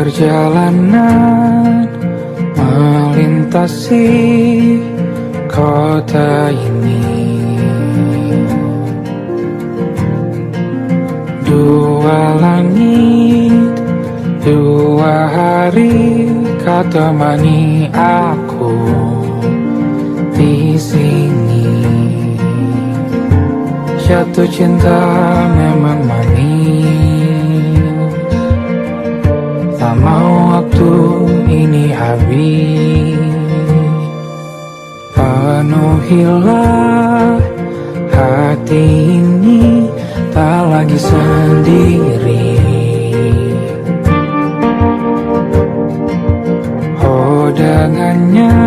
Perjalanan melintasi kota ini, dua langit, dua hari kau temani aku di sini. Jatuh cinta memang manis, tak mau waktu ini habis. Penuhilah hati ini, tak lagi sendiri. Oh dengannya,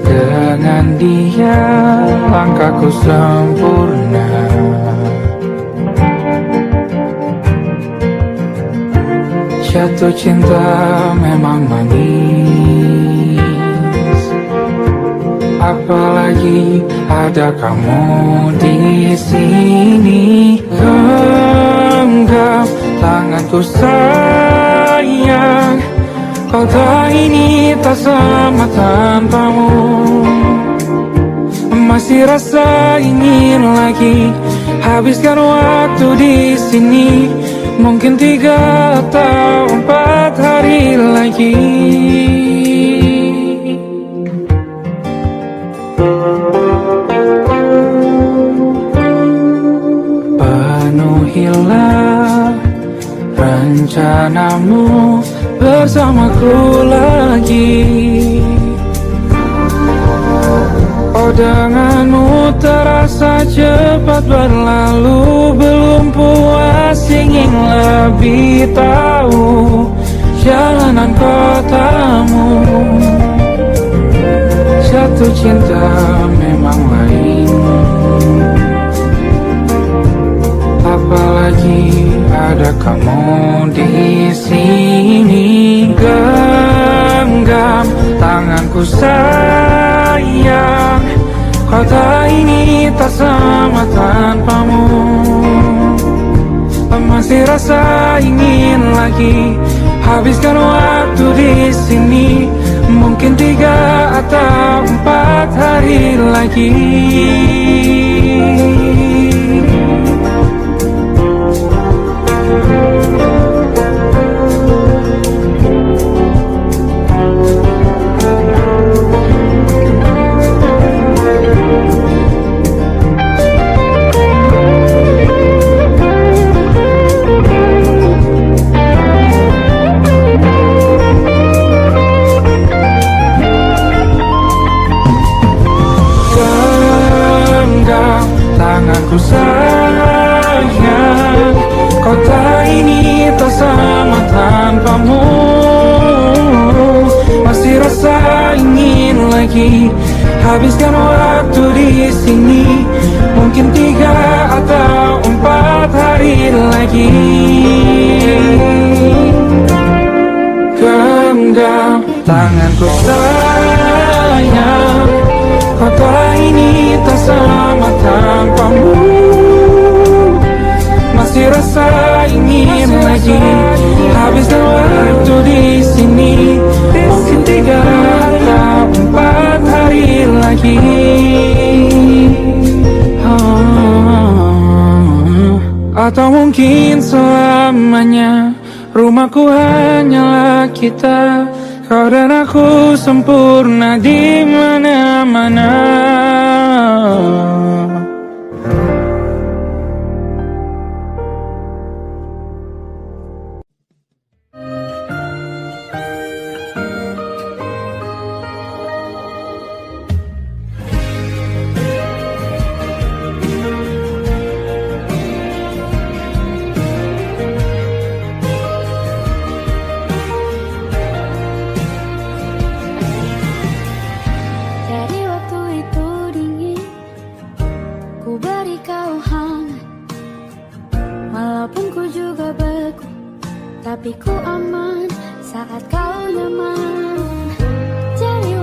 dengan dia langkahku sempurna. Jatuh cinta memang manis, apalagi ada kamu di sini. Genggam tanganku sayang, kota ini tak sama tanpamu. Masih rasa ingin lagi habiskan waktu di sini. Mungkin 3 atau 4 hari lagi. Penuhilah rencanamu bersamaku lagi. Oh denganmu terasa cepat berlalu, belum puas ingin lebih tahu jalanan kotamu. Jatuh cinta memang lain, apalagi ada kamu di sini. Genggam tanganku sayang, kota ini tak sama tanpamu. Masih rasa ingin lagi habiskan waktu di sini. Mungkin 3 atau 4 hari lagi. Tanganku sayang, kota ini tak sama tanpamu. Masih rasa ingin lagi habiskan waktu di sini. Mungkin 3 atau 4 hari lagi. Genggam tanganku sayang, kota ini tak sama tanpamu. Masih rasa ingin lagi habiskan waktu di sini. Mungkin 3 atau 4 hari lagi. Atau mungkin selamanya. Rumahku hanyalah kita, kau dan aku sempurna di mana-mana. Tapi ku aman saat kau nyaman. Jadi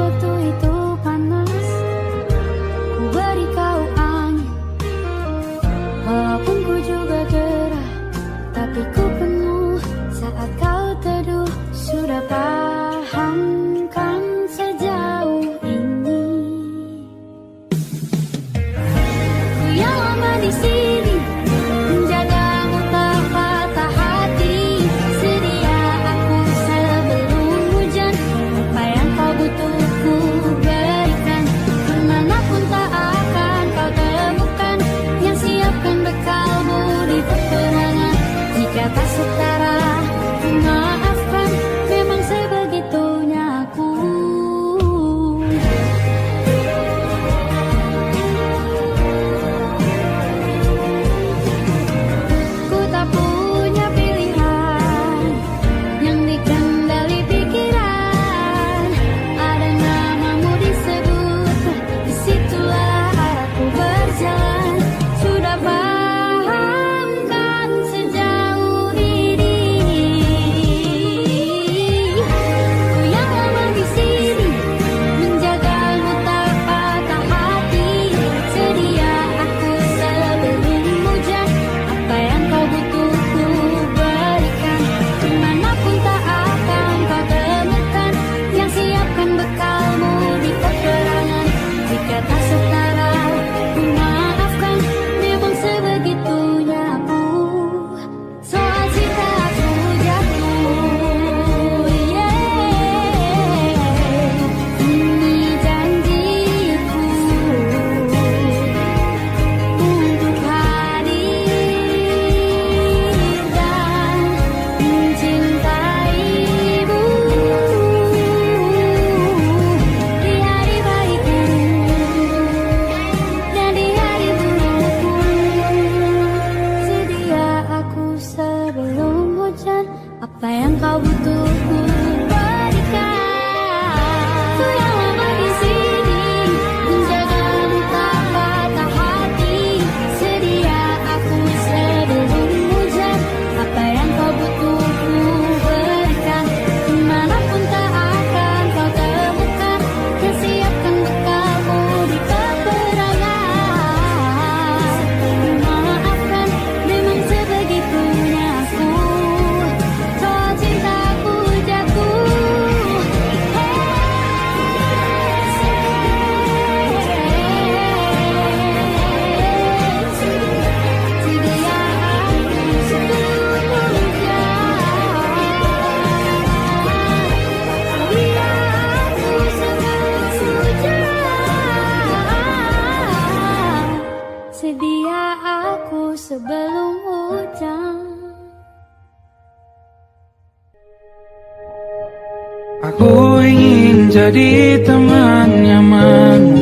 Aku ingin jadi teman nyamanmu,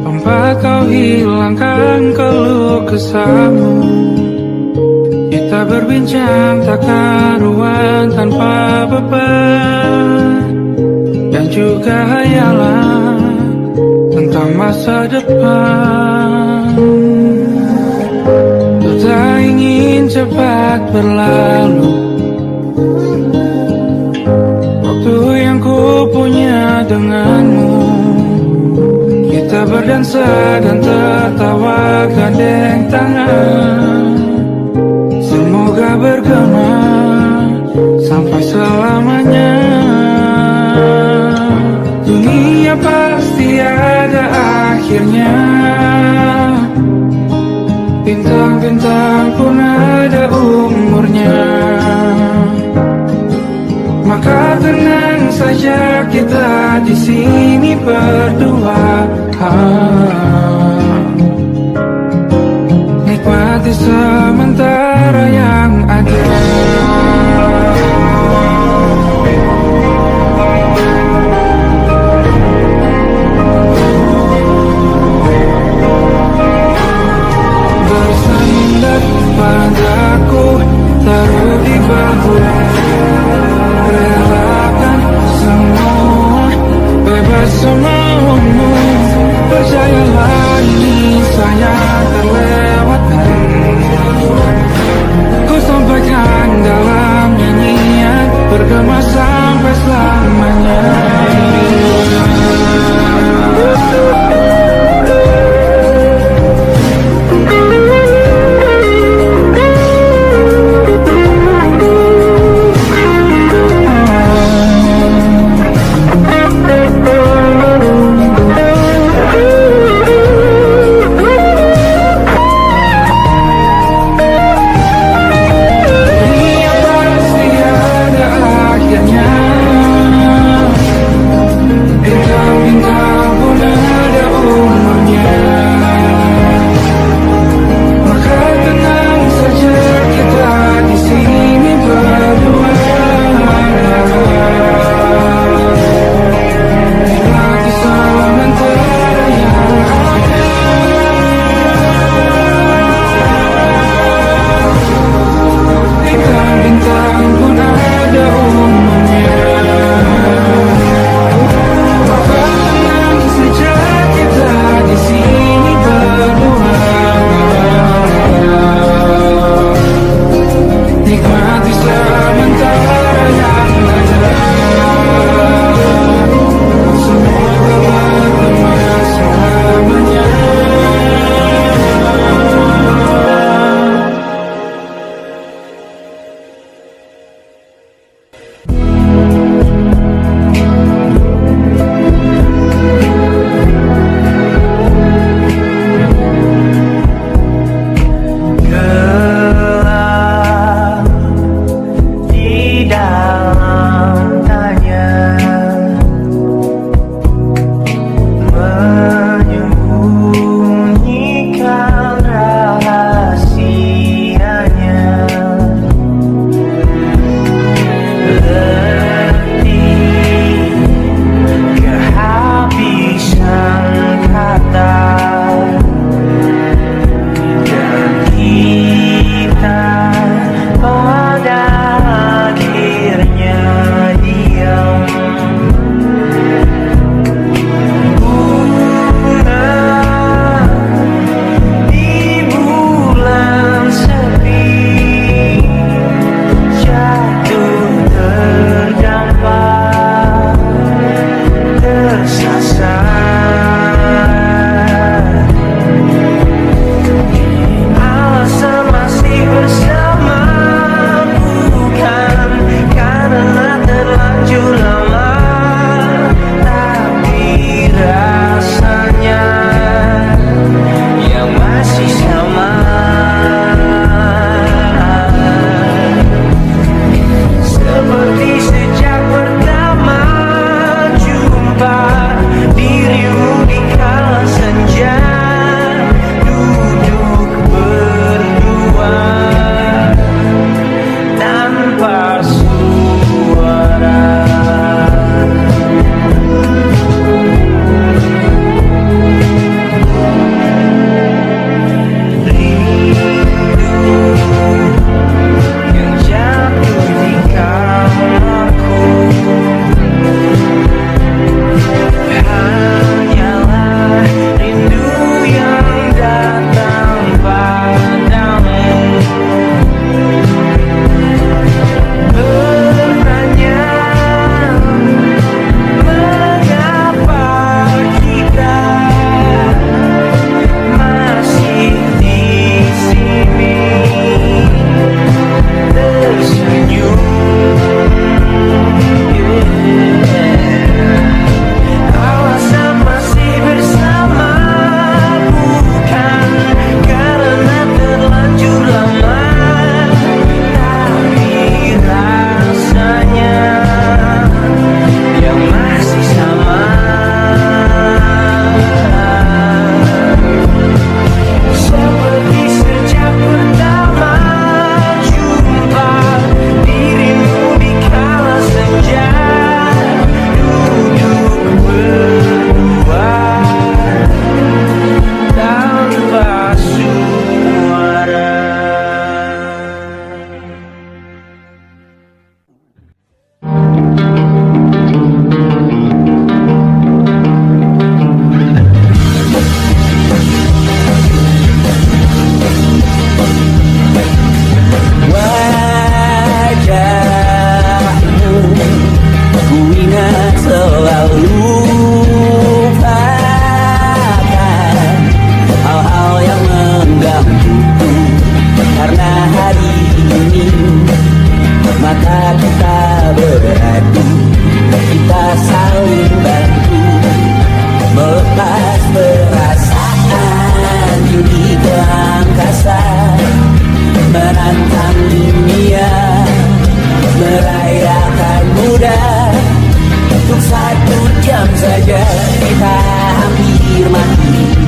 tempat kau hilangkan keluh kesahmu. Kita berbincang tak karuan tanpa beban, dan juga hayalan tentang masa depan. Ku tak ingin cepat berlalu waktu yang ku punya denganmu. Kita berdansa dan tertawa gandeng tangan, semoga bergema sampai selamanya. Dunia pasti ada akhirnya, bintang-bintang pun ada umurnya. Maka tenang saja kita di sini berdua, nikmati sementara yang ada. Bersandar padaku, taruh di bahu, relakan semua, bebas semaumu. Percayalah ini saya terlewatkan, ku sampaikan dalam nyanyian, bergema sampai selamanya.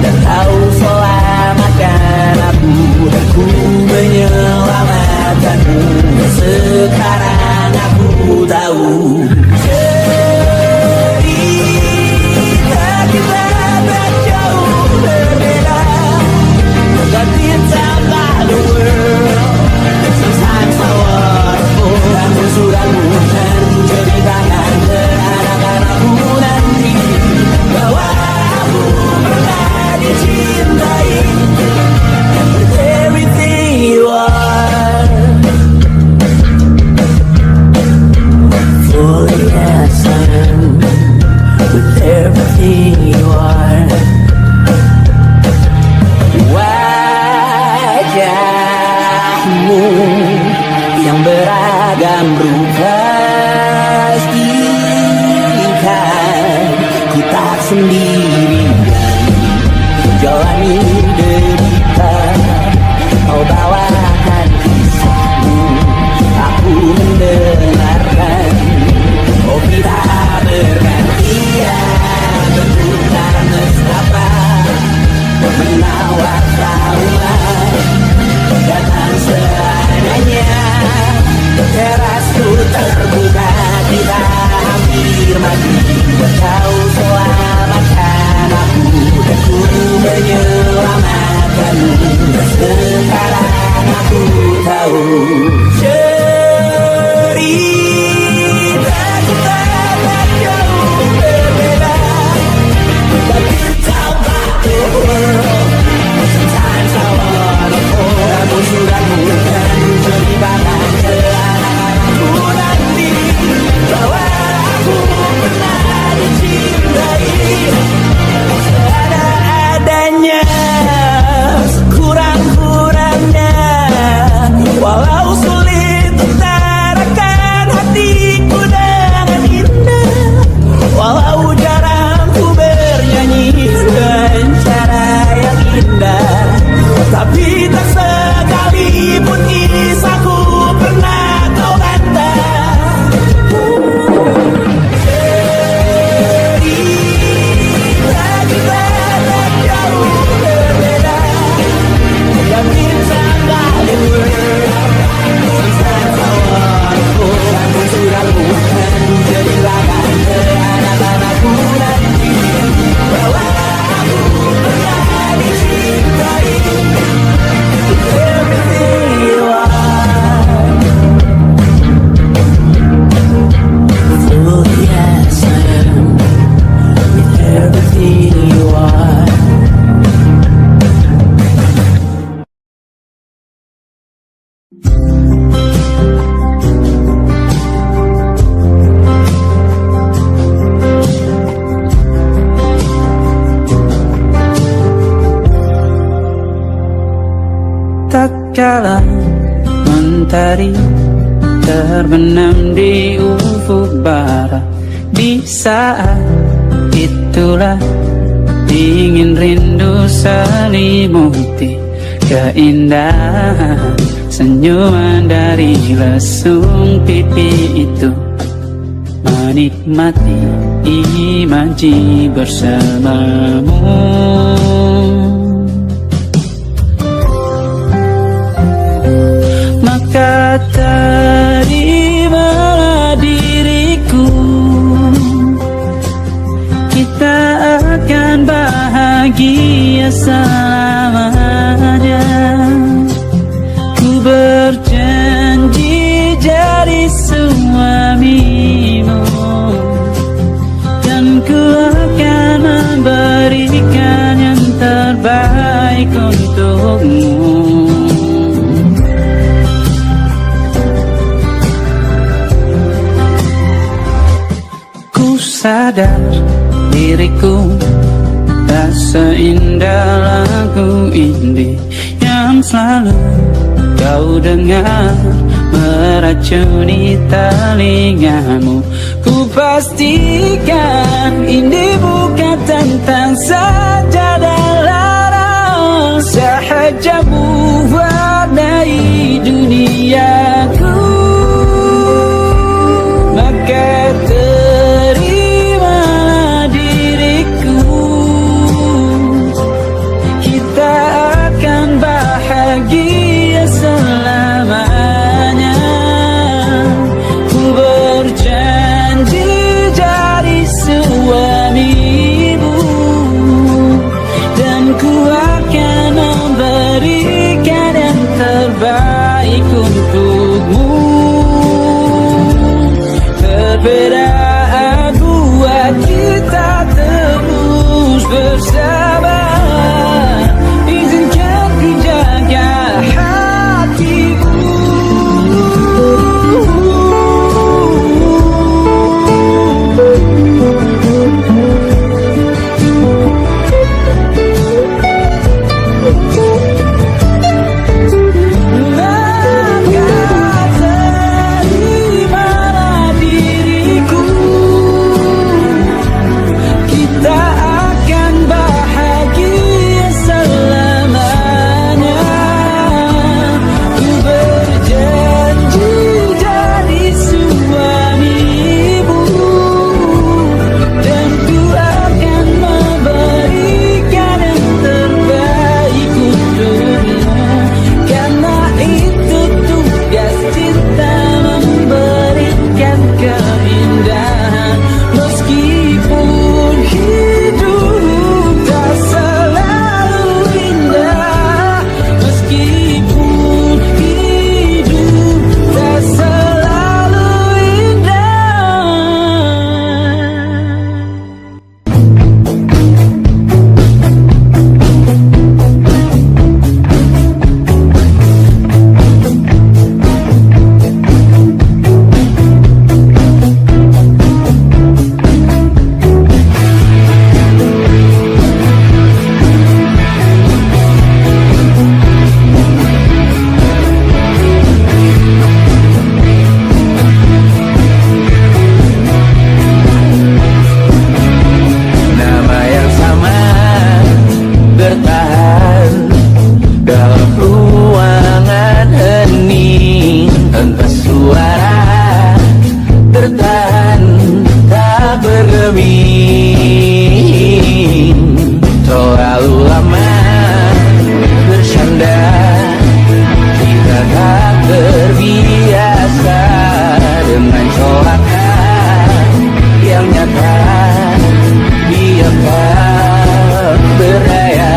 dan kau selamatkan aku, dan ku menyelamatkanmu. Sekarang aku tahu cerita kita tak jauh berbeda. But it's about the world. Sometimes I waterful. Kamu sudah bukan ceritakan ke anak-anakku nanti bahwa aku pernah dicintai. With everything you are, fully as I am. With everything you are. Wajahmu yang beragam rupa pastikan ku tak sendiri jalani derita. Kau bawakan kisahmu, aku mendengarkan. Oh kita bergantian bentukan nestapa menawar trauma datang seadanya. Terasku terbuka, kita hampir mati. Kau selamatkan aku, dan ku menyelamatkanmu. Sekarang aku tahu cerita kita tak jauh berbeda. But it's about the world. Sometimes I wanna fall. Kamu sudah bukan ceritakan ke anak-anakku nanti bahwa aku pernah dicintai. Ada-adanya, kurang-kurangnya, walau sulit utarakan hatiku dengan indah. Walau jarang ku bernyanyi dengan cara yang indah, tapi tak sekalipun kisahku pernah kau bantah. Cerita kita tak jauh berbeda. Dan bintang balik sometimes I wanna. Kamu sudah bukan ceritakan ke anak-anakku nanti bahwa aku pernah dicintai. Everything you are, fully as I am. With everything you are. Tak kala mentari terbenam di ufuk barat, di saat itulah dingin rindu selimuti keindahan senyuman dari lesung pipi itu. Menikmati imaji bersamamu, maka terimalah diriku. Kita akan bahagia selamanya. Ku berjanji jadi suamimu, dan ku akan memberikan yang terbaik untukmu. Sadar diriku tak seindah lagu indie yang selalu kau dengar meracuni telingamu. Ku pastikan ini bukan tentang sajadah larang, sahaja mewarnai duniaku. Maka terimalah diriku, bersabar, izinkan ku jaga hatimu. Terlalu lama bersandar, kita tak terbiasa dengan celaka yang nyata. Diam tak berdaya,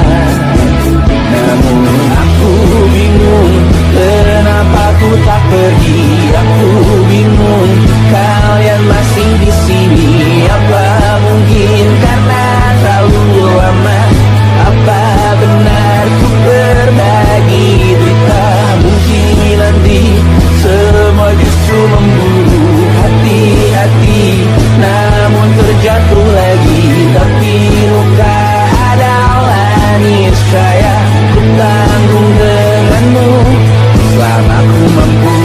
namun aku bingung kenapa ku tak pergi. Aku bingung kalian masih di sini. Apa mungkin karena terlalu lama? Apa benar ku berbagi berita? Mungkin nanti semua justru memburu hati-hati, namun terjatuh lagi. Tapi luka adalah niscaya ku tanggung denganmu selama ku mampu.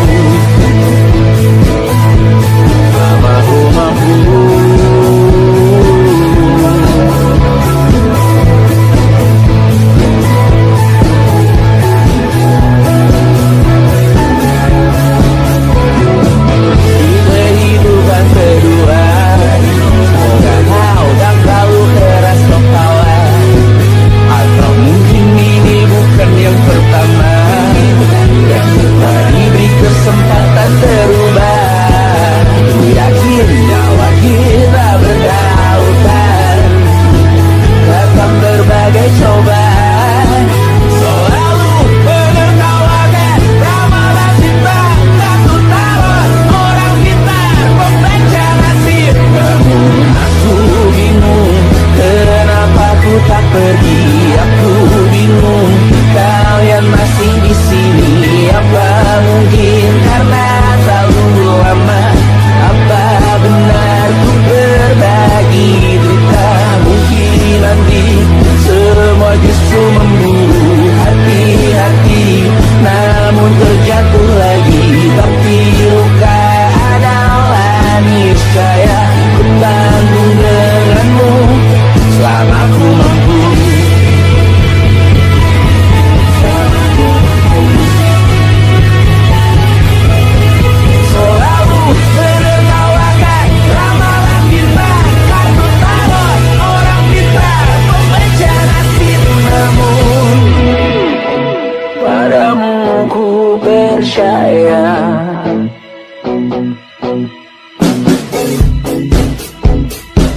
Selama ku mampu.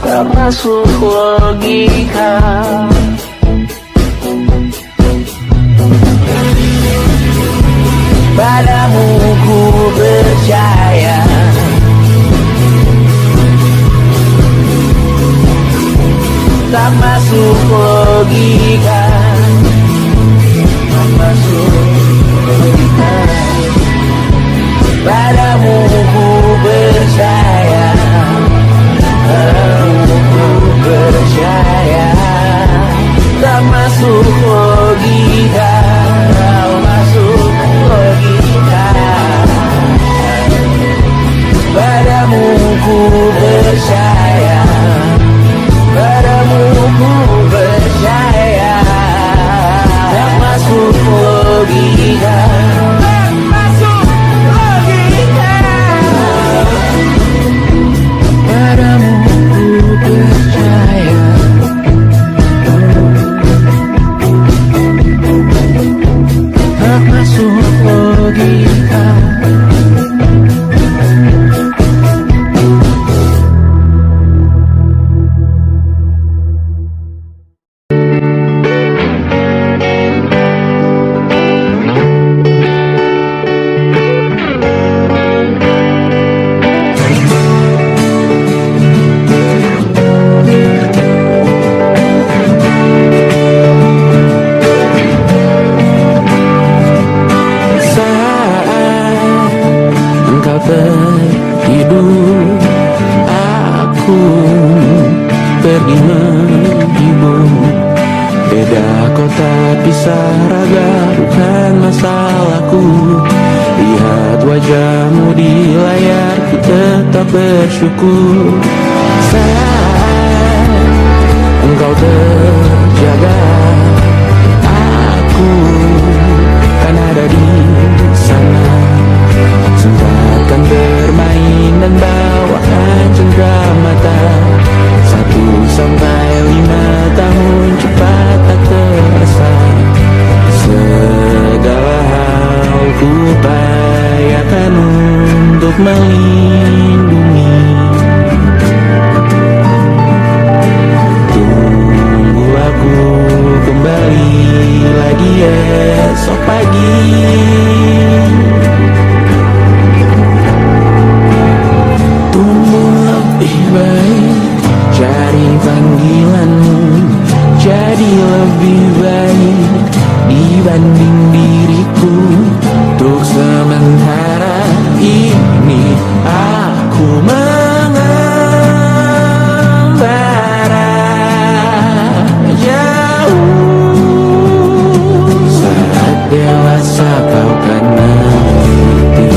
Termasuk logika. Padamu ku percaya, tak masuk masuk logika, tak masuk logika. Padamu ku percaya, padamu ku percaya. Tak masuk logika, tak masuk logika. Padamu ku percaya, padamu ku percaya. Tak masuk logika, tak masuk logika. Padamu ku percaya, tak masuk logika. Tertidur, aku pergi menghibur. Beda kota pisah raga, bukan masalahku. Lihat wajahmu di layar, ku tetap bersyukur. Saat engkau terjaga, aku kan ada di sana. Sempatkan bermain dan bawaan cenderamata. 1 sampai 5 tahun cepat tak terasa. Segala hal ku upayakan untuk melindungi. Tunggu aku kembali lagi esok pagi. Lebih baik cari panggilanmu, jadi lebih baik dibanding diriku. Untuk sementara ini aku mengembara jauh. Saat dewasa kau kan mengerti.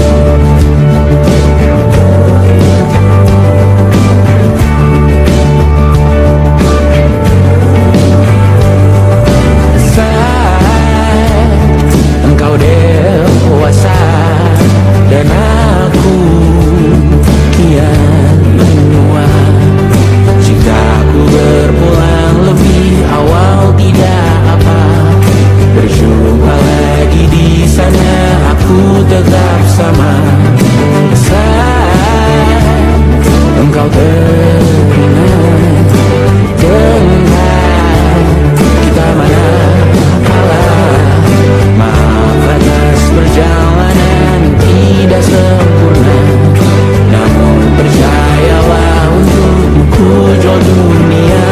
Engkau dewasa dan aku kian menua. Jika aku berpulang lebih awal tidak apa. Berjumpa lagi di sana, aku tetap sama. Saat engkau teringat tentang kita mana kalah. Maaf atas perjalanan tidak sempurna, namun percayalah untukmu ku jual dunia.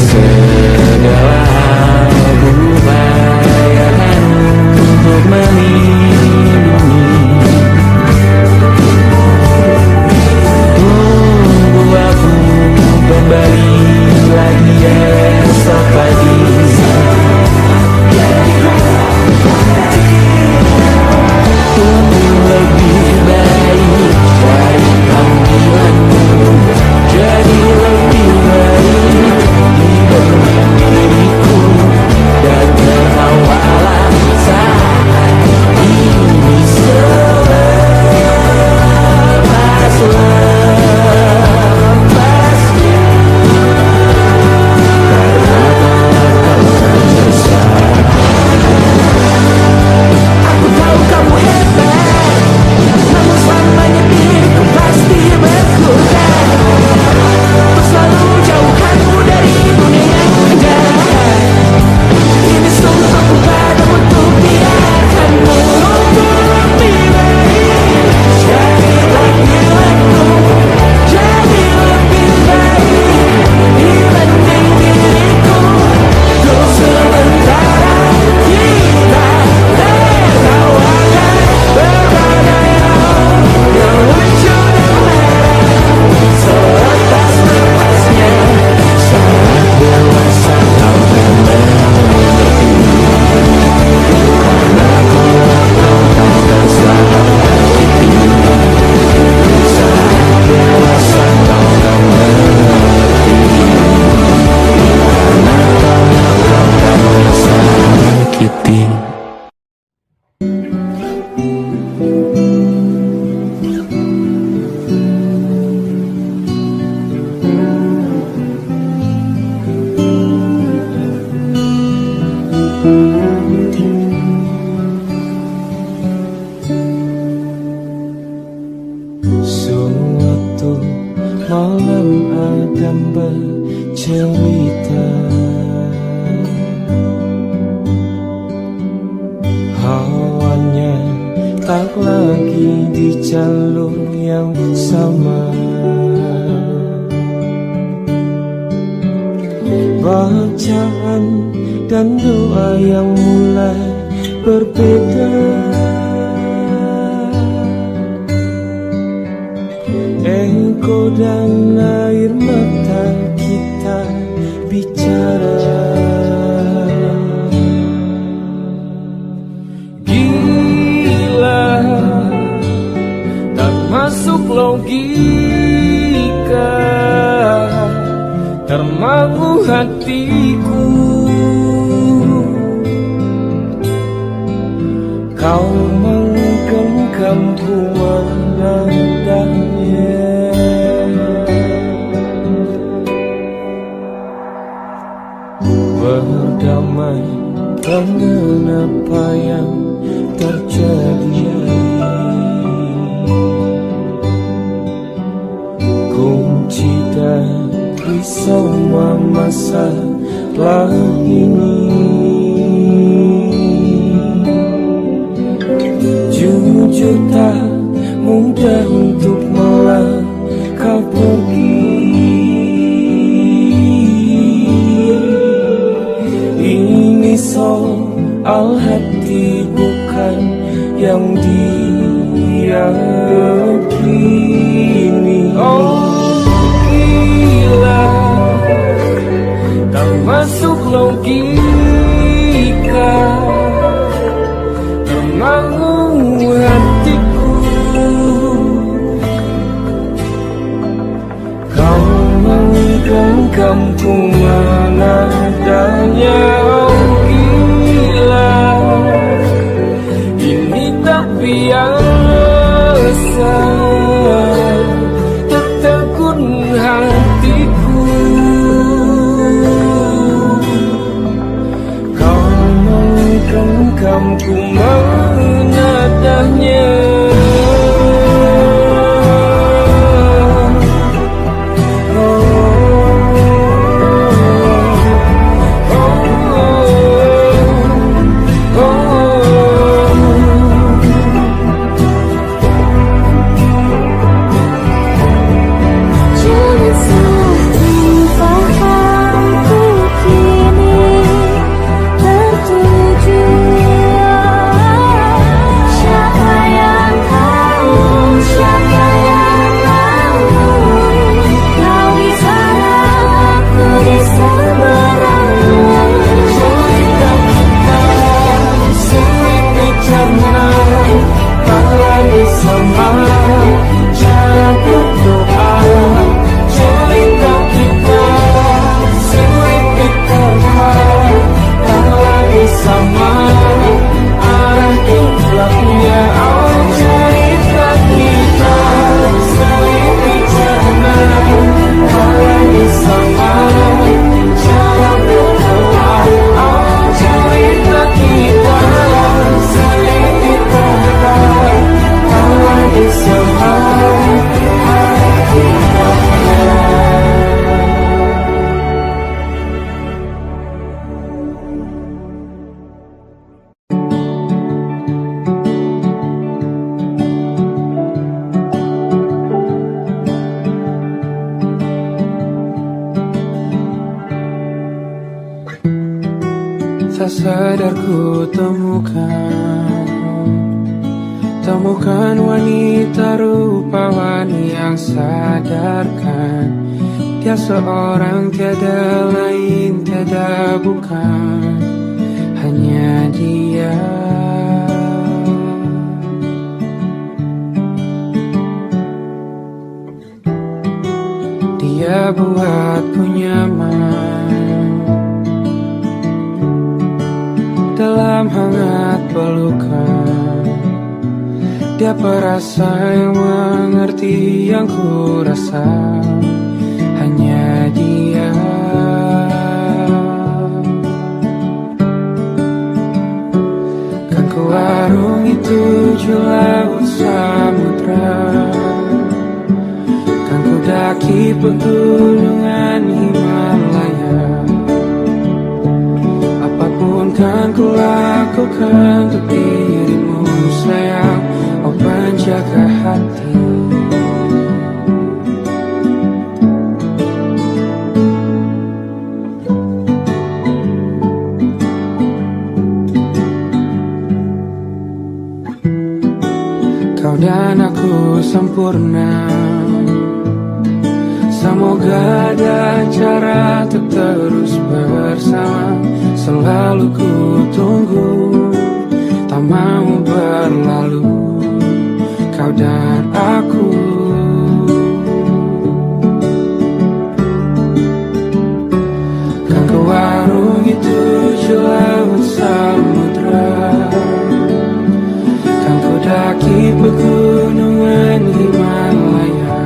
Segala hal ku upayakan untuk melindungi. Tunggu malam Adam bercerita. Hawanya tak lagi di jalur yang sama. Bacaan dan doa yang mulai berbeda. Engkau dan air mata kita bicara. Gila, tak masuk logika, termangu hatiku. Kau menggenggamku menadanya. Berdamai dengan apa yang terjadi. Kunci dari semua masalah ini. Jujur tak mudah untuk melangkah pergi. Ini soal hati bukan yang diyakini. Oh gila, tak masuk logika, termangu hatiku. Kau menggenggamku menadanya. Oh gila, ini tak biasa, tertegun hatiku. Kau menggenggamku menadanya. Tak sadar ku temukan wanita rupawan yang sadarkan dia seorang, tiada lain, tiada bukan, hanya dia. Dia buatku nyaman dalam hangat pelukan. Dia perasa yang mengerti yang ku rasa, hanya dia. Kan ku arungi 7 laut samudra, kan ku daki daki pegunungan Himalaya. Apapun kan ku lakukan untuk dirimu sayang, oh penjaga hati. Kau dan aku sempurna, semoga ada cara untuk terus bersama. Selalu ku tunggu, tak mau berlalu, kau dan aku. Kan ke warung itu laut samudra, kan ku daki pegunungan Himalaya.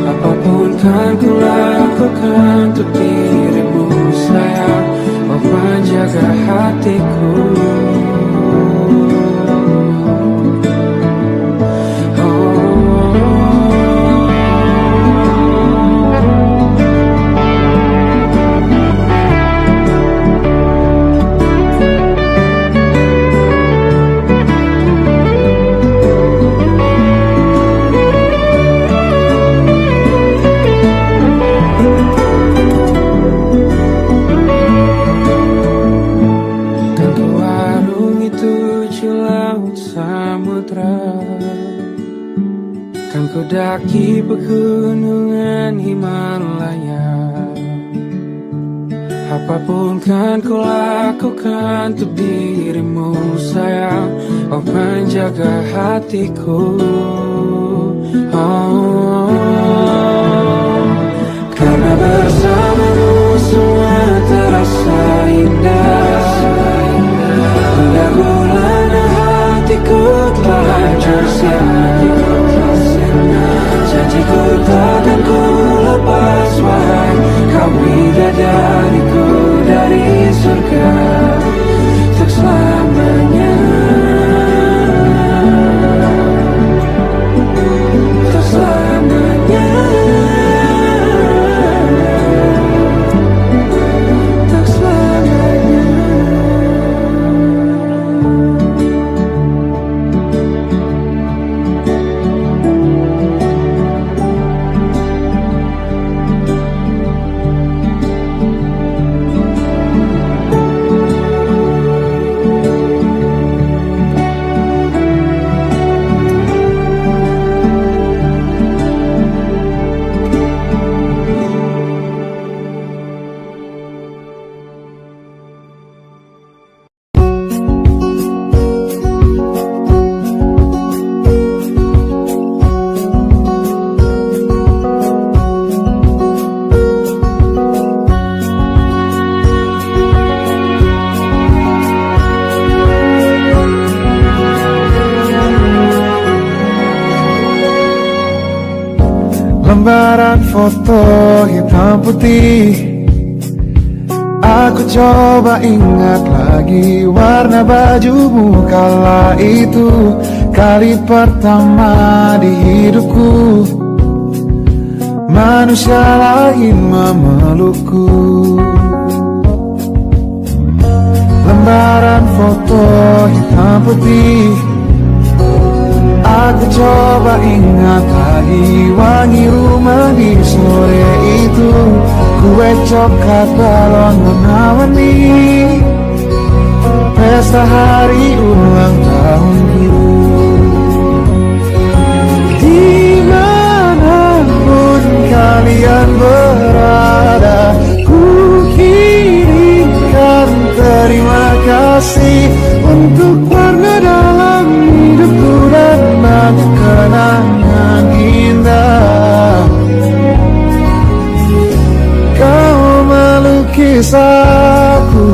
Apapun kan ku lakukan untuk dirimu sayang, oh penjaga hatiku. Kan ku daki pegunungan Himalaya. Apapun kan ku lakukan untuk dirimu sayang, oh penjaga hatiku. Oh, karena bersamamu semua terasa indah. Gundah gulana hatiku telah tersiap. Janjiku takkan ku lepas, wahai kau bidadariku dari surga untuk selamanya, untuk selamanya, untuk selamanya. Lembaran foto hitam putih, aku coba ingat lagi warna bajumu kala itu. Kali pertama di hidupku manusia lain memelukku. Lembaran foto hitam putih, aku coba ingat lagi wangi rumah di sore itu. Kue coklat balon warna-warni, pesta hari ulang tahun biru. Dimanapun kalian berada, ku kirimkan terima kasih untuk warna dalam hidupku dan banyak kenangan indah. Kau melukis aku,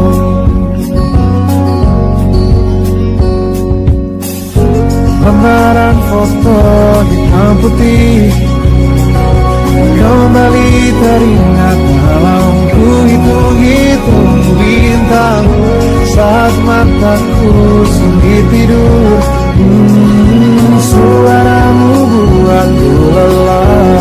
lembaran foto hitam putih kembali teringat dalam ku hitung-hitung bintang saat mataku sulit tidur. Suaramu buatku lelah.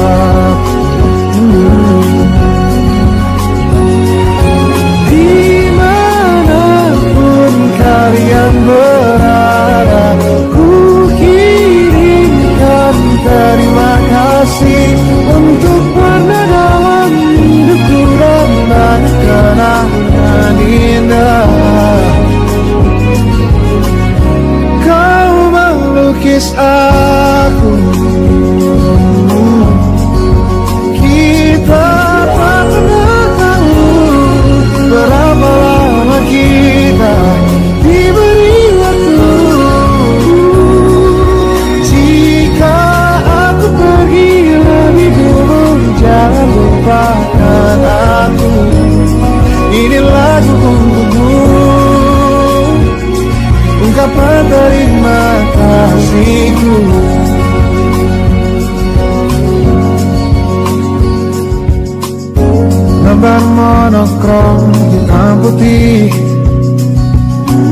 ban monokrom hitam putih.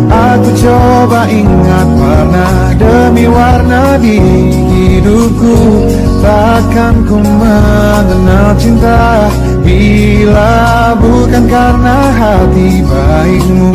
Aku coba ingat warna demi warna di hidupku. Takkan ku mengenal cinta bila bukan karena hati baikmu.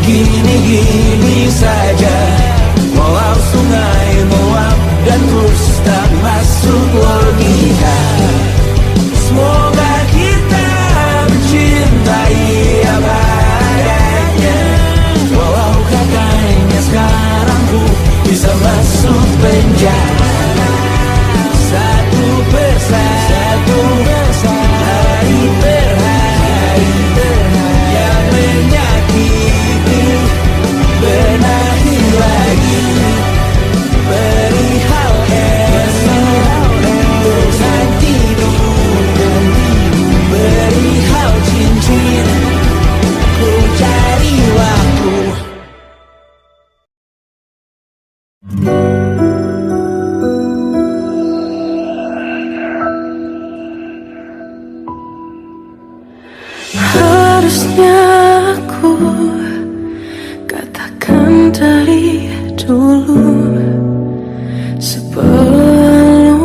Gini-gini kan dari dulu, sebelum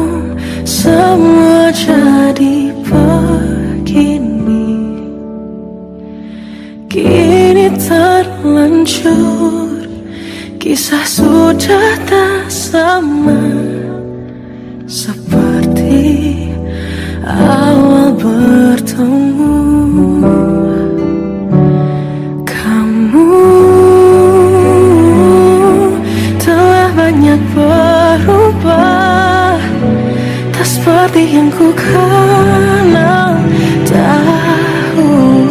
semua jadi begini. Kini terlanjur, kisah sudah tak sama seperti awal bertemu. Kamu telah banyak berubah, tak seperti yang ku kenal dahulu.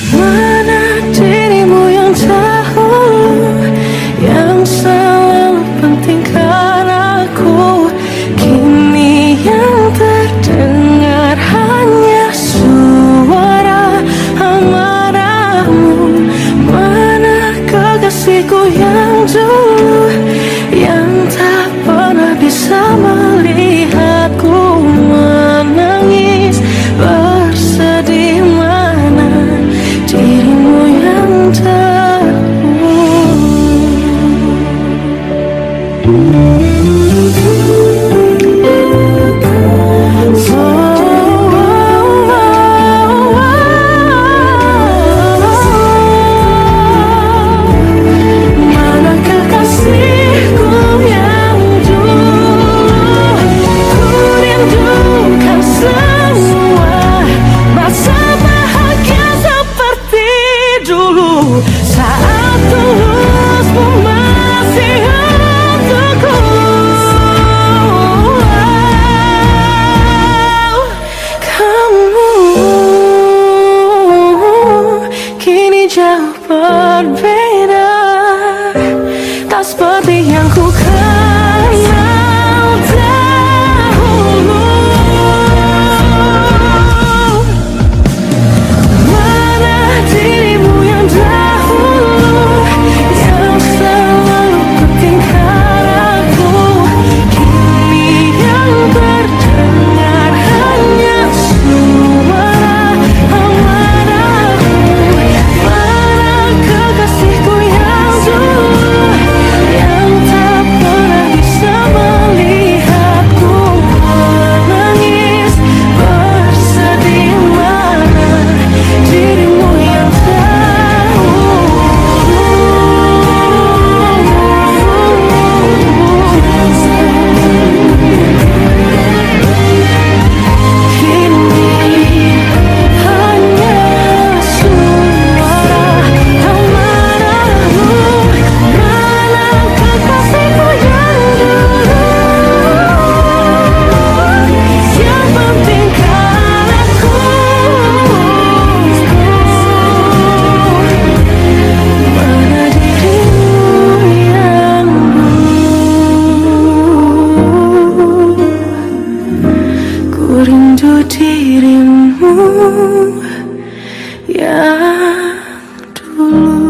Mana dirimu yang dahulu, yang selalu pentingkan aku, kini yang terdengar hanya suara amarahmu. Mana kekasihku yang dulu, yang tak pernah bisa melihatku menangis bersedih. Mana dirimu yang mana kekasihku yang dulu, ku rindukan semua masa bahagia seperti dulu, saat tulusmu masih untukku. Kamu kini jauh berbeda, tak seperti yang ku kenal dahulu. Mana dirimu yang dahulu, yang selalu pentingkan aku, kini yang terdengar hanya suara amarahmu. Mana kekasihku yang dulu, yang tak pernah bisa melihatku menangis bersedih. Mana dirimu yang kini hanya suara amarahmu. Mana kekasihku yang dulu, yang pentingkan aku, mana dirimu yang dulu, ku rindu dirimu yang dulu.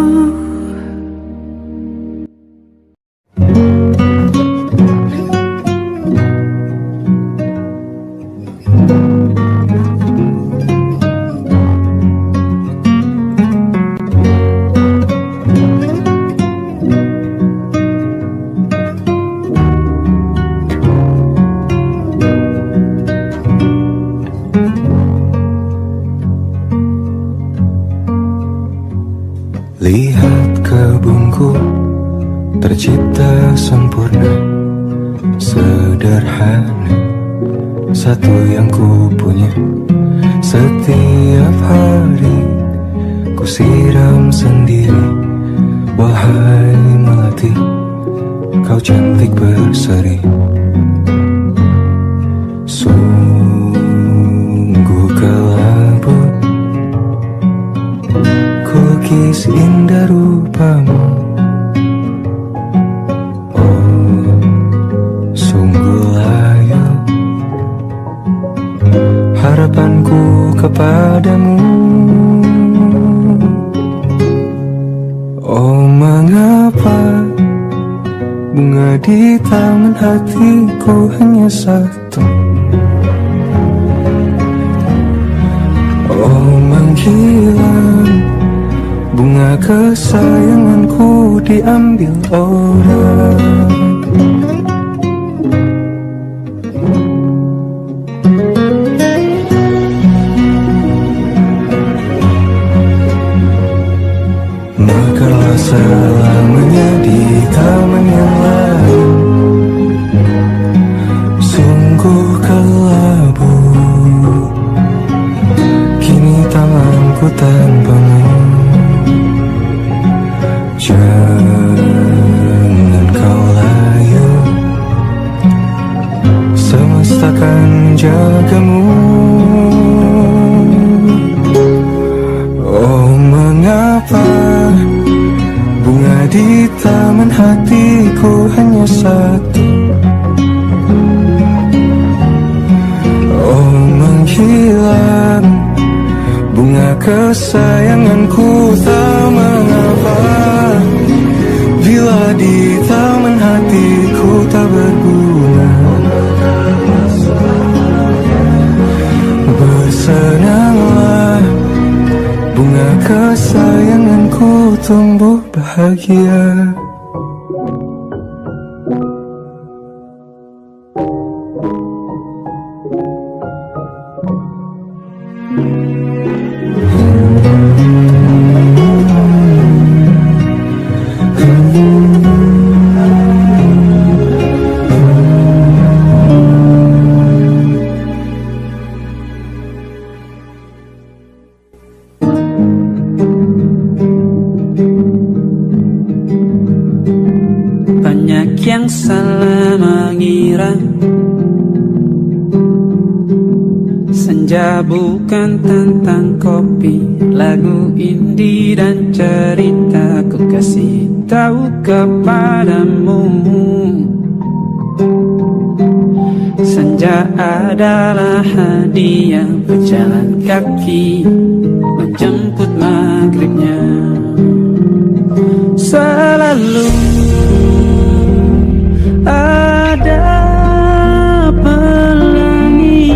Lihat kebunku tercipta sempurna, sederhana, satu yang ku punya. Setiap hari ku siram sendiri. Wahai melati, kau cantik berseri. Sungguh kelabu, kukis indah rupamu. Oh, sungguh layu harapanku kepadamu. Oh, mengapa bunga di tangan hatiku hanya satu? menghilang, bunga kesayanganku diambil orang. Mekarlah selamanya di taman yang lain, sungguh kelabu kini tanganku tanpamu. Jangan kau layu, semesta kan jagamu. Oh mengapa bunga di taman hatiku hanya satu? Oh menghilang, bunga kesayanganku tak mengapa, bila di taman hatiku tak berbunga. Bersenanglah, bunga kesayanganku tumbuh bahagia. Banyak yang salah mengira senja bukan tentang kopi, lagu indie dan cerita. Ku kasih tahu kepadamu, senja adalah hadiah berjalan kaki menjemput maghribnya. Selalu ada pelangi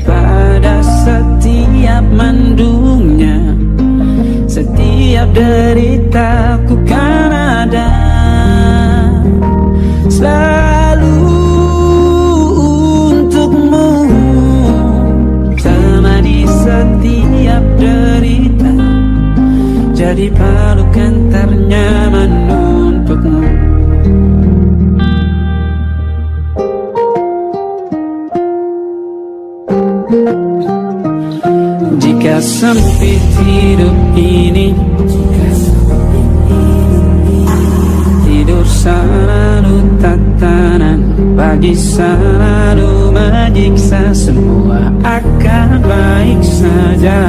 pada setiap mendungnya, setiap deritaku kan ada selalu untukmu, temani setiap derita, jadi pelukan ternyaman untukmu. Jika sempit hidup ini, tidur selalu tatanan, pagi selalu menyiksa, semua akan baik saja.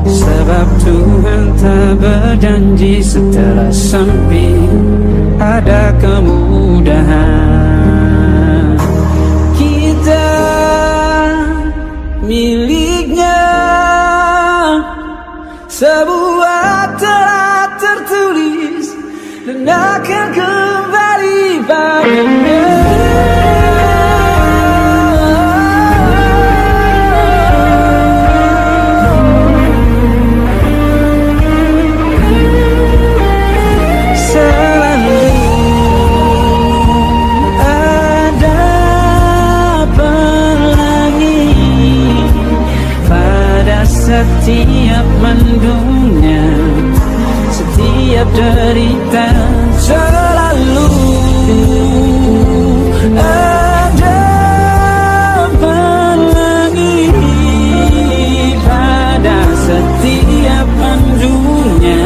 Sebab Tuhan tak berjanji setelah sempit ada kemudahan. Kita miliknya sebuah telah tertulis dan akan kembali padanya. Setiap mendungnya, setiap derita, selalu ada pelangi pada setiap mendungnya,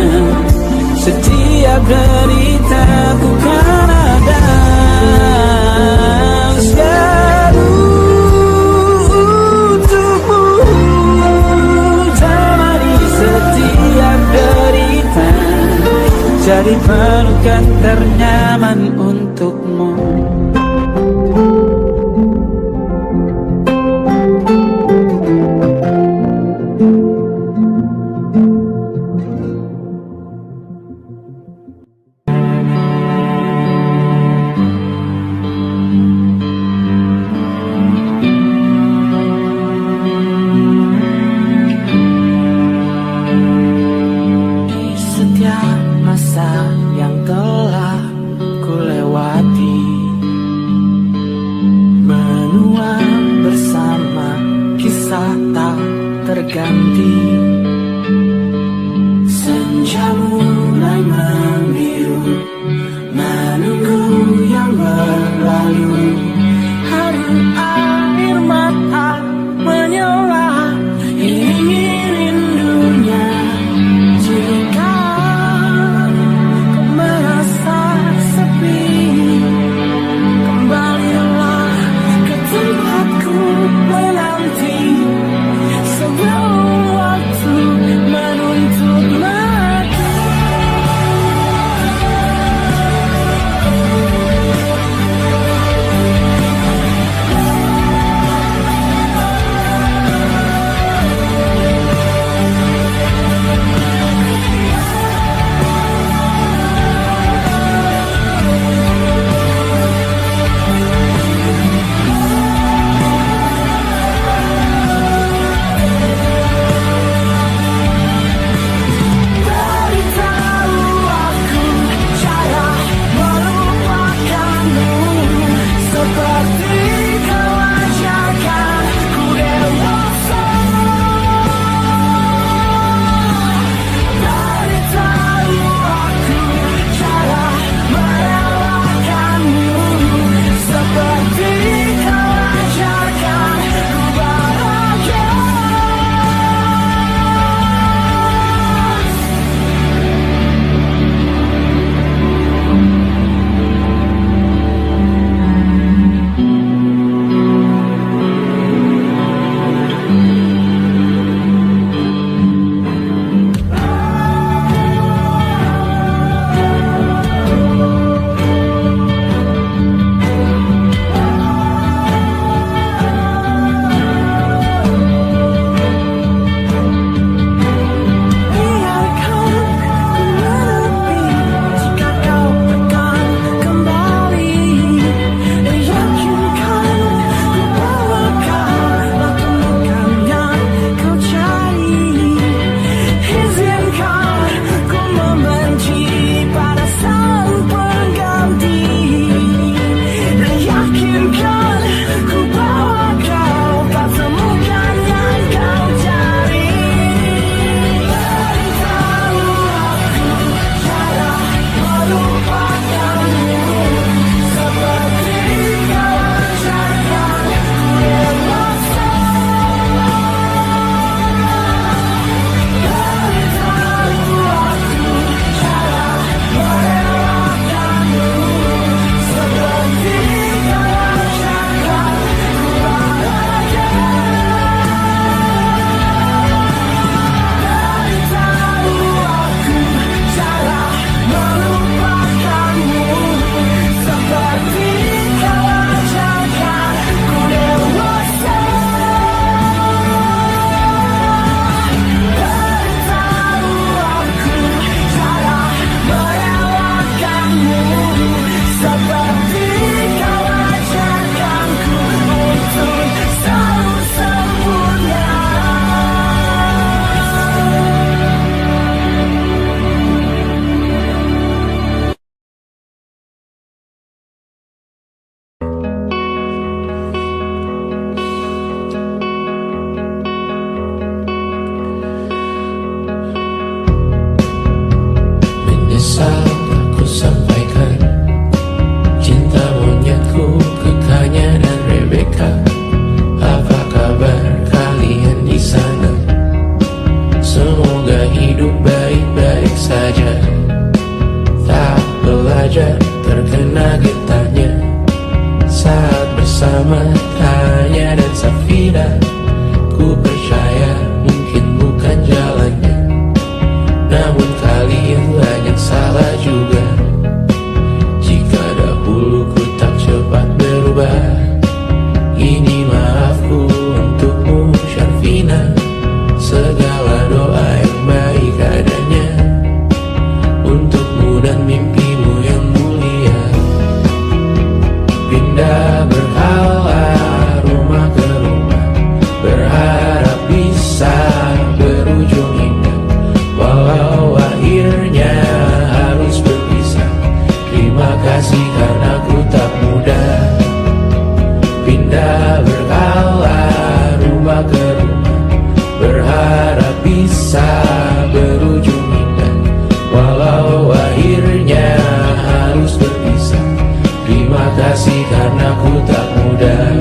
setiap derita bukan ada selalu jadi pelukan ternyaman untukmu. Menua bersama, kisah tak terganti. Senja mulai membiru, menunggu yang berlalu. Hari air mata menyala, ini rindunya. Jika kau merasa sepi, kembalilah ke tempatku menanti. Sebelum waktu menuntut mati. Pindah berhala rumah ke rumah, berharap Pindah berkala rumah ke rumah, berharap bisa berujung indah. Walau akhirnya harus berpisah, terima kasih karena ku tak mudah.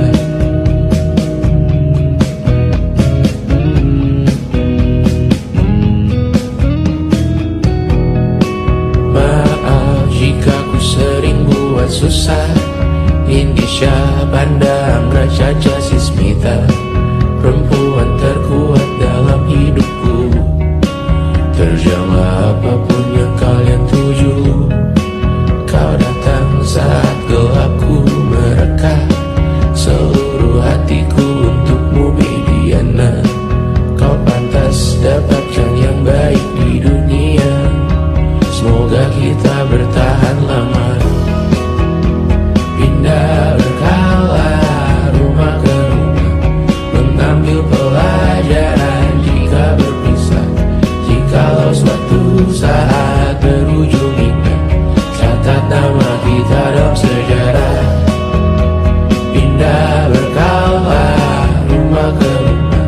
Maaf jika ku sering buat susah. Indisha pandang Caca Sismita, perempuan terkuat dalam hidupku. Terjanglah apapun yang kalian tuju. Kau datang saat gelapku mereka, seluruh hatiku untukmu Mediana. Kau pantas dapatkan yang baik di dunia. Semoga kita bertahan lama. Pindah berkala rumah ke rumah, mengambil pelajaran jika berpisah. Jikalau suatu saat berujung indah, catat nama kita dalam sejarah. Pindah berkala rumah ke rumah,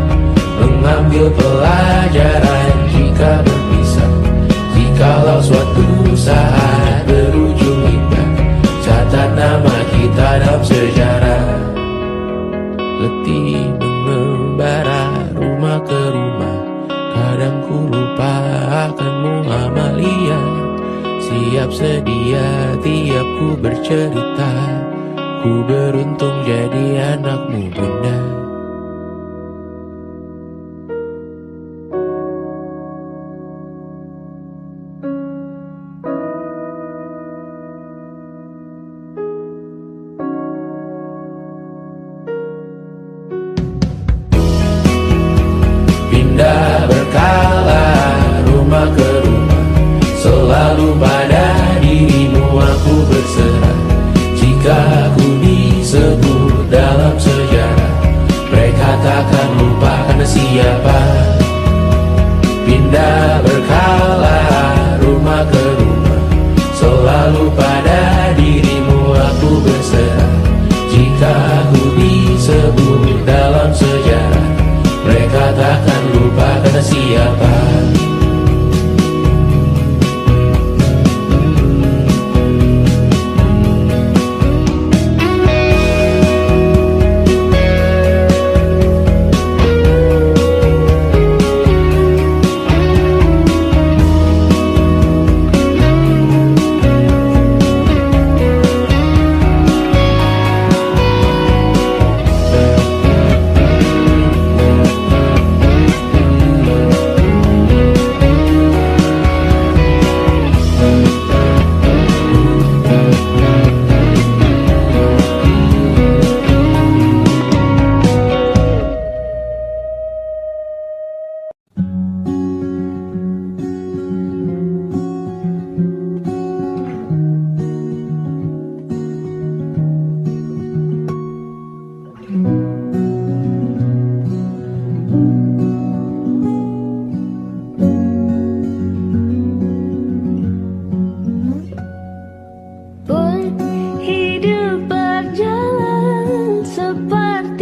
mengambil pelajaran jika berpisah. Jikalau suatu saat berujung indah, catat nama kita dalam sejarah. Letih mengembara rumah ke rumah, kadang ku lupa akanmu Amalia. Siap sedia tiap ku bercerita, ku beruntung jadi anakmu bunda. Pindah berkala rumah ke rumah, selalu pada dirimu aku berserah. Jika aku disebut dalam sejarah, mereka takkan lupa karena siapa. Pindah berkala rumah ke rumah, selalu pada dirimu aku berserah. Jika aku disebut dalam sejarah, mereka takkan lupa karena siapa. Pun hidup berjalan seperti